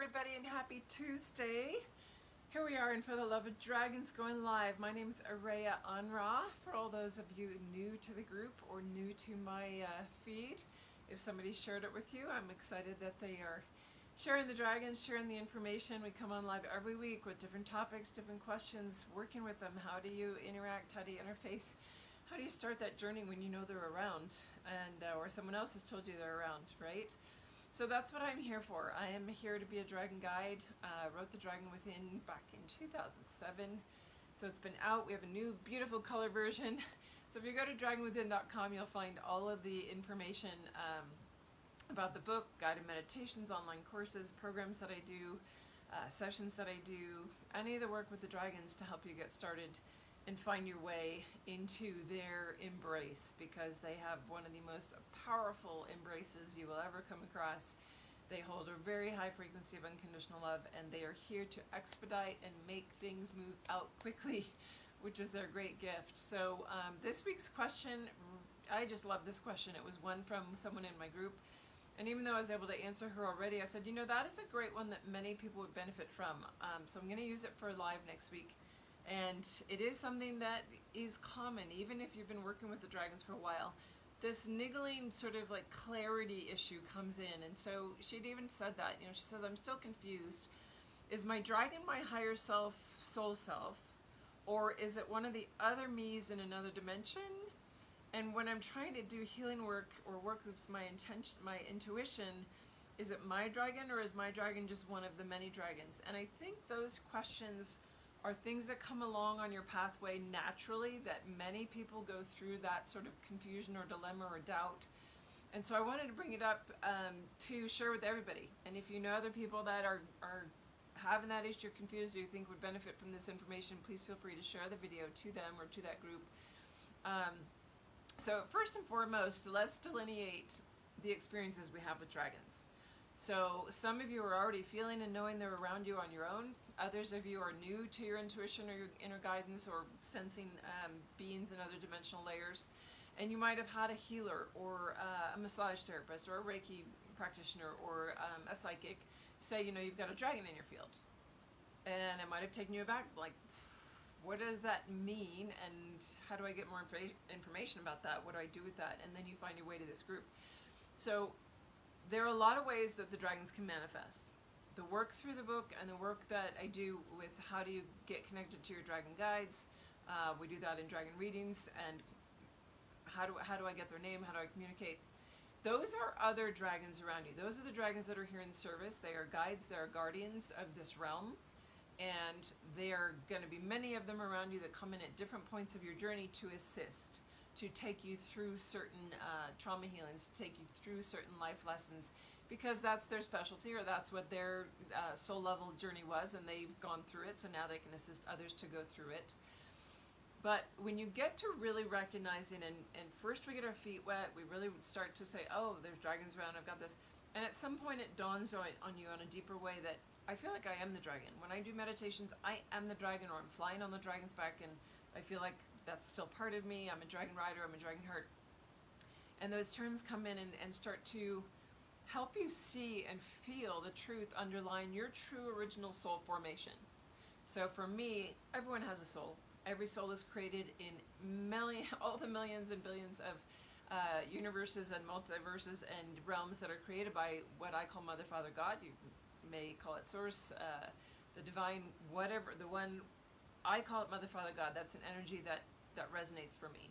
everybody, and happy Tuesday. Here we are in For the Love of Dragons going live. My name is AndaRa. For all those of you new to the group or new to my feed, if somebody shared it with you, I'm excited that they are sharing the dragons, sharing the information. We come on live every week with different topics, different questions, working with them. How do you interact? How do you interface? How do you start that journey when you know they're around and or someone else has told you they're around, right? So that's what I'm here for. I am here to be a dragon guide. Wrote The Dragon Within back in 2007. So it's been out. We have a new beautiful color version. So if you go to dragonwithin.com, you'll find all of the information about the book, guided meditations, online courses, programs that I do, sessions that I do, any of the work with the dragons to help you get started and find your way into their embrace, because they have one of the most powerful embraces you will ever come across. They hold a very high frequency of unconditional love, and they are here to expedite and make things move out quickly, which is their great gift. So this week's question, I just love this question. It was one from someone in my group, and even though I was able to answer her already, I said, you know, that is a great one that many people would benefit from. So I'm going to use it for live next week. And it is something that is common, even if you've been working with the dragons for a while. This niggling sort of like clarity issue comes in. And so she'd even said that, you know, she says, I'm still confused. Is my dragon my higher self, soul self? Or is it one of the other me's in another dimension? And when I'm trying to do healing work or work with my intuition, is it my dragon, or is my dragon just one of the many dragons? And I think those questions are things that come along on your pathway naturally, that many people go through that sort of confusion or dilemma or doubt. And so I wanted to bring it up to share with everybody. And if you know other people that are having that issue, confused, or you think would benefit from this information, please feel free to share the video to them or to that group. So first and foremost, let's delineate the experiences we have with dragons. So some of you are already feeling and knowing they're around you on your own. Others of you are new to your intuition or your inner guidance, or sensing beings in other dimensional layers. And you might have had a healer or a massage therapist or a Reiki practitioner or a psychic say, you know, you've got a dragon in your field. And it might have taken you aback, like, what does that mean? And how do I get more information about that? What do I do with that? And then you find your way to this group. So there are a lot of ways that the dragons can manifest. The work through the book and the work that I do with how do you get connected to your dragon guides. We do that in dragon readings, and how do I get their name? How do I communicate? Those are other dragons around you. Those are the dragons that are here in service. They are guides. They are guardians of this realm. And there are going to be many of them around you that come in at different points of your journey to assist, to take you through certain trauma healings, to take you through certain life lessons, because that's their specialty, or that's what their soul level journey was, and they've gone through it, so now they can assist others to go through it. But when you get to really recognizing, and first we get our feet wet, we really start to say, oh, there's dragons around, I've got this. And at some point it dawns on you on a deeper way that I feel like I am the dragon. When I do meditations, I am the dragon, or I'm flying on the dragon's back, and I feel like that's still part of me. I'm a dragon rider, I'm a dragon heart. And those terms come in and start to help you see and feel the truth underlying your true original soul formation. So for me, everyone has a soul. Every soul is created in all the millions and billions of universes and multiverses and realms that are created by what I call Mother, Father, God. You may call it Source, the divine, whatever. The one, I call it Mother, Father, God. That's an energy that resonates for me.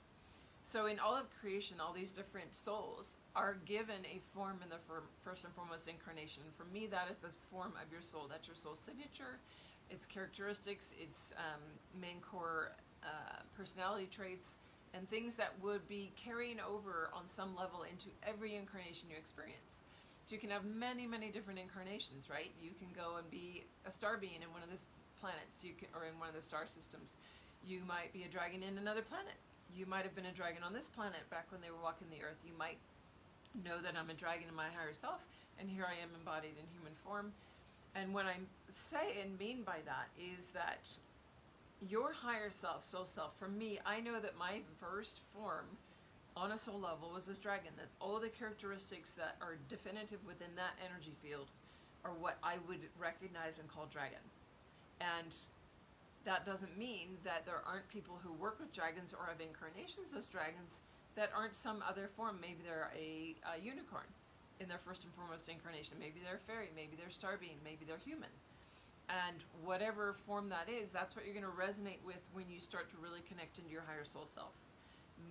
So in all of creation, all these different souls are given a form in the first and foremost incarnation. For me, that is the form of your soul. That's your soul signature, its characteristics, its main core personality traits, and things that would be carrying over on some level into every incarnation you experience. So you can have many, many different incarnations, right? You can go and be a star being in one of the planets, or in one of the star systems. You might be a dragon in another planet. You might have been a dragon on this planet back when they were walking the earth. You might know that I'm a dragon in my higher self, and here I am embodied in human form. And what I say and mean by that is that your higher self, soul self, for me, I know that my first form on a soul level was this dragon, that all of the characteristics that are definitive within that energy field are what I would recognize and call dragon. And that doesn't mean that there aren't people who work with dragons or have incarnations as dragons that aren't some other form. Maybe they're a unicorn in their first and foremost incarnation. Maybe they're a fairy, maybe they're starbeing, maybe they're human. And whatever form that is, that's what you're going to resonate with when you start to really connect into your higher soul self.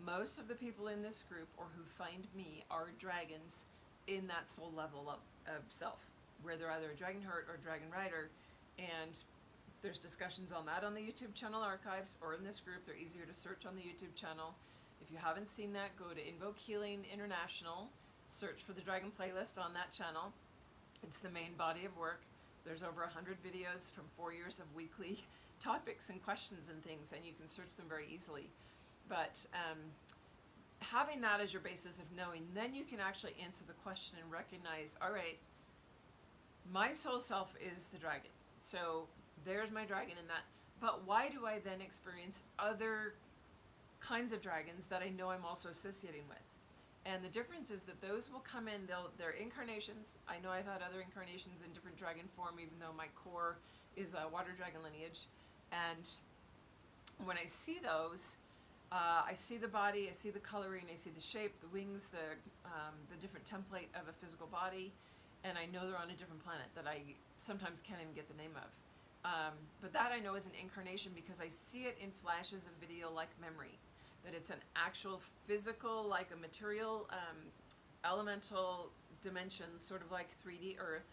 Most of the people in this group, or who find me, are dragons in that soul level of self, where they're either a dragon heart or a dragon rider. And there's discussions on that on the YouTube channel archives, or in this group. They're easier to search on the YouTube channel. If you haven't seen that, go to Invoke Healing International, search for the Dragon playlist on that channel. It's the main body of work. There's over 100 videos from 4 years of weekly topics and questions and things, and you can search them very easily. But having that as your basis of knowing, then you can actually answer the question and recognize, all right, my soul self is the dragon. So there's my dragon in that. But why do I then experience other kinds of dragons that I know I'm also associating with? And the difference is that those will come in, they're incarnations. I know I've had other incarnations in different dragon form, even though my core is a water dragon lineage. And when I see those, I see the body, I see the coloring, I see the shape, the wings, the different template of a physical body, and I know they're on a different planet that I sometimes can't even get the name of. But that I know is an incarnation because I see it in flashes of video like memory. That it's an actual physical, like a material, elemental dimension, sort of like 3D Earth,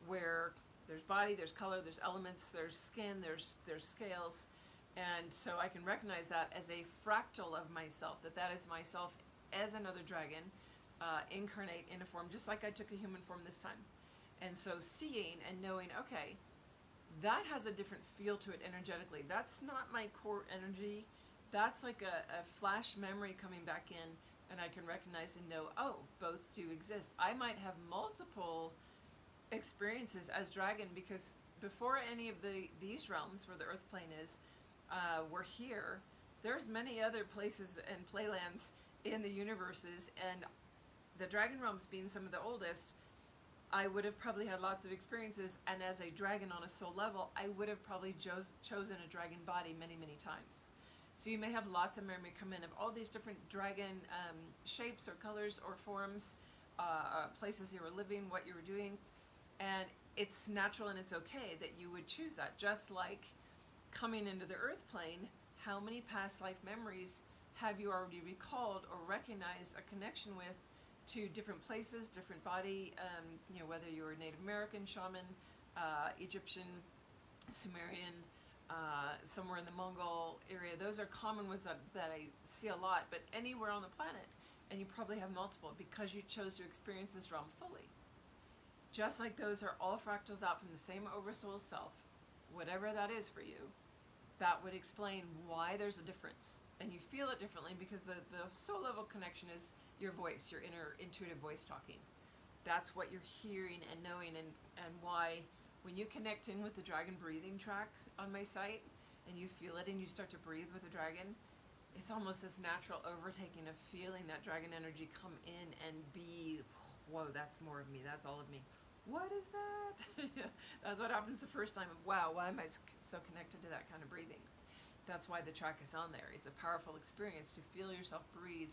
where there's body, there's color, there's elements, there's skin, there's scales. And so I can recognize that as a fractal of myself, that is myself as another dragon, incarnate in a form, just like I took a human form this time. And so seeing and knowing, okay, that has a different feel to it energetically. That's not my core energy. That's like a flash memory coming back in, and I can recognize and know, oh, both do exist. I might have multiple experiences as dragon, because before any of these realms where the earth plane is, were here, there's many other places and playlands in the universes, and the dragon realms being some of the oldest, I would have probably had lots of experiences, and as a dragon on a soul level, I would have probably chosen a dragon body many, many times. So you may have lots of memory come in of all these different dragon shapes or colors or forms, places you were living, what you were doing, and it's natural and it's okay that you would choose that. Just like coming into the earth plane, how many past life memories have you already recalled or recognized a connection with to different places, different body, you know, whether you were Native American, shaman, Egyptian, Sumerian, somewhere in the Mongol area. Those are common ones that I see a lot, but anywhere on the planet, and you probably have multiple because you chose to experience this realm fully. Just like those are all fractals out from the same oversoul self, whatever that is for you, that would explain why there's a difference. And you feel it differently because the soul level connection is your voice, your inner intuitive voice talking. That's what you're hearing and knowing, and why when you connect in with the dragon breathing track on my site and you feel it and you start to breathe with the dragon, it's almost this natural overtaking of feeling that dragon energy come in and be, whoa, that's more of me, that's all of me. What is that? That's what happens the first time. Wow, why am I so connected to that kind of breathing? That's why the track is on there. It's a powerful experience to feel yourself breathe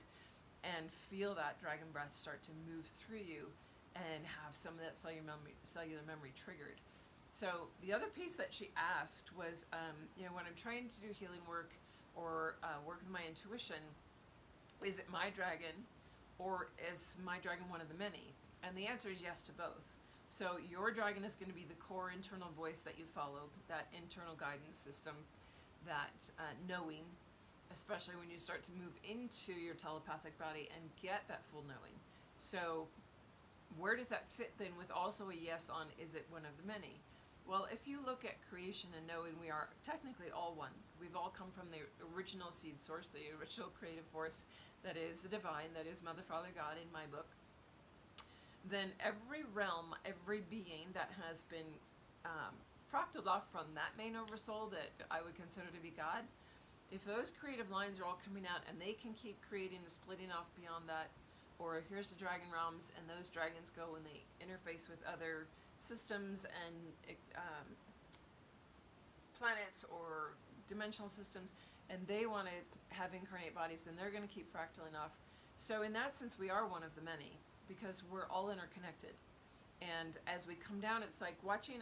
and feel that dragon breath start to move through you and have some of that cellular memory triggered. So the other piece that she asked was, you know, when I'm trying to do healing work or work with my intuition, is it my dragon or is my dragon one of the many? And the answer is yes to both. So your dragon is going to be the core internal voice that you follow, that internal guidance system, that knowing, especially when you start to move into your telepathic body and get that full knowing. So where does that fit then with also a yes on is it one of the many? Well, if you look at creation and knowing we are technically all one. We've all come from the original seed source, the original creative force that is the divine, that is Mother, Father, God in my book. Then every realm, every being that has been fractaled off from that main oversoul that I would consider to be God, if those creative lines are all coming out and they can keep creating and splitting off beyond that, or here's the dragon realms and those dragons go and they interface with other systems and planets or dimensional systems, and they want to have incarnate bodies, then they're going to keep fractaling off. So in that sense, we are one of the many, because we're all interconnected. And as we come down, it's like watching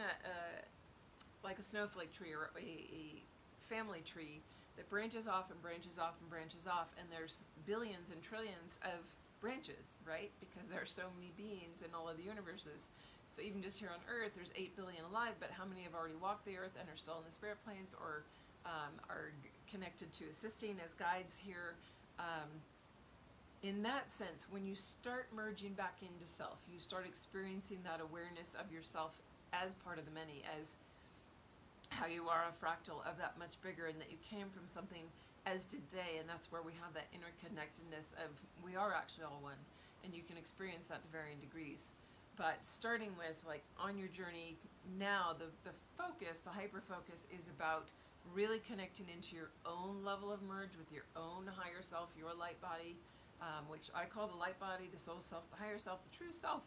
like a snowflake tree or a family tree that branches off and branches off and branches off, and there's billions and trillions of branches, right? Because there are so many beings in all of the universes. So even just here on Earth, there's 8 billion alive, but how many have already walked the Earth and are still in the spirit planes, or are connected to assisting as guides here? In that sense, when you start merging back into self, you start experiencing that awareness of yourself as part of the many, as how you are a fractal of that much bigger, and that you came from something, as did they, and that's where we have that interconnectedness of we are actually all one, and you can experience that to varying degrees. But starting with, like, on your journey now, the focus, the hyper-focus is about really connecting into your own level of merge with your own higher self, your light body, which I call the light body, the soul self, the higher self, the true self,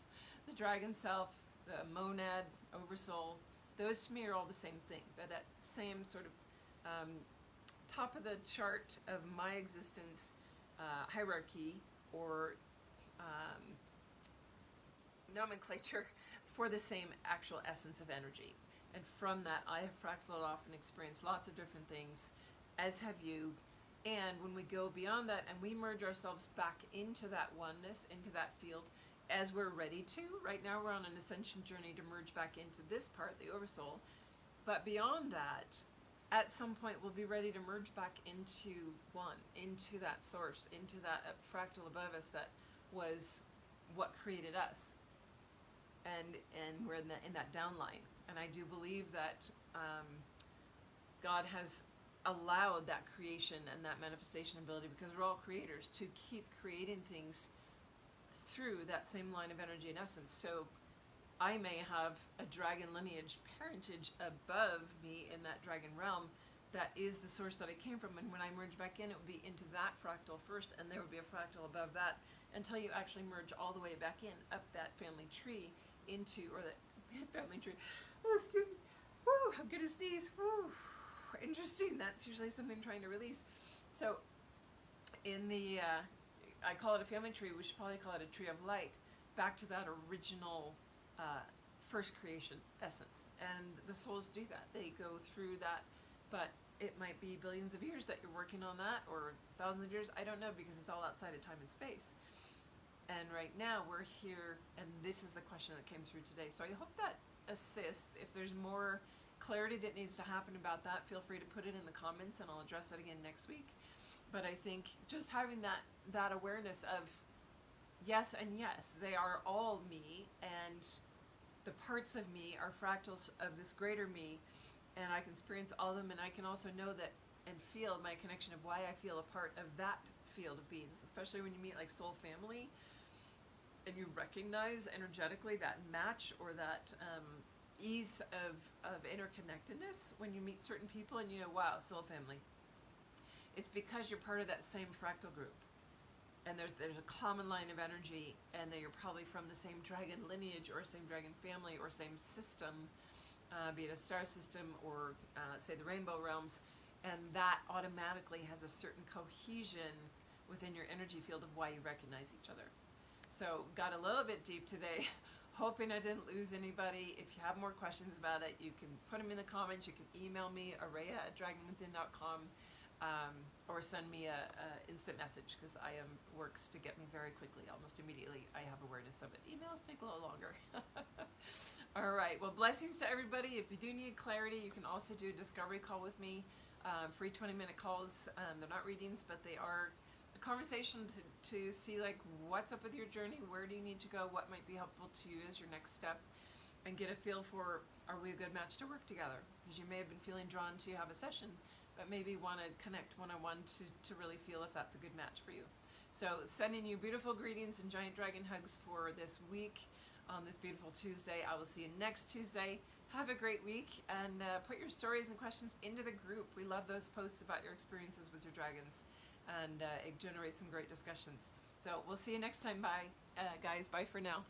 the dragon self, the monad, oversoul. Those to me are all the same thing. They're that same sort of top of the chart of my existence hierarchy, or nomenclature for the same actual essence of energy. And from that, I have fractaled off and experienced lots of different things, as have you. And when we go beyond that and we merge ourselves back into that oneness, into that field, as we're ready to, right now we're on an ascension journey to merge back into this part, the oversoul. But beyond that, at some point we'll be ready to merge back into one, into that source, into that fractal above us that was what created us. And we're in that downline. And I do believe that God has allowed that creation and that manifestation ability, because we're all creators, to keep creating things through that same line of energy and essence. So I may have a dragon lineage parentage above me in that dragon realm that is the source that I came from, and when I merge back in, it would be into that fractal first, and there would be a fractal above that, until you actually merge all the way back in, up that family tree into, or that family tree, oh, excuse me, woo, I'm gonna sneeze, woo. Interesting, that's usually something I'm trying to release. So in the I call it a family tree, we should probably call it a tree of light, back to that original first creation essence. And the souls do that, they go through that, but it might be billions of years that you're working on that, or thousands of years, I don't know, because it's all outside of time and space. And right now we're here, and this is the question that came through today. So I hope that assists. If there's more clarity that needs to happen about that, feel free to put it in the comments, and I'll address it again next week. But I think just having that awareness of yes and yes, they are all me, and the parts of me are fractals of this greater me, and I can experience all of them, and I can also know that and feel my connection of why I feel a part of that field of beings, especially when you meet like soul family and you recognize energetically that match, or that ease of interconnectedness when you meet certain people, and you know, wow, soul family. It's because you're part of that same fractal group, and there's a common line of energy, and that you're probably from the same dragon lineage, or same dragon family, or same system, be it a star system, or say the rainbow realms, and that automatically has a certain cohesion within your energy field of why you recognize each other. So got a little bit deep today. Hoping I didn't lose anybody. If you have more questions about it, you can put them in the comments. You can email me, araya@dragonwithin.com, or send me a instant message, because IM works to get me very quickly, almost immediately. I have awareness of it. Emails take a little longer. All right. Well, blessings to everybody. If you do need clarity, you can also do a discovery call with me. Free 20-minute calls. They're not readings, but they are a conversation to see, like, what's up with your journey, where do you need to go, what might be helpful to you as your next step, and get a feel for, are we a good match to work together? Because you may have been feeling drawn to have a session, but maybe want to connect one-on-one to really feel if that's a good match for you. So sending you beautiful greetings and giant dragon hugs for this week on this beautiful Tuesday. I will see you next Tuesday. Have a great week, and put your stories and questions into the group. We love those posts about your experiences with your dragons, and it generates some great discussions. So we'll see you next time. Bye, guys. Bye for now.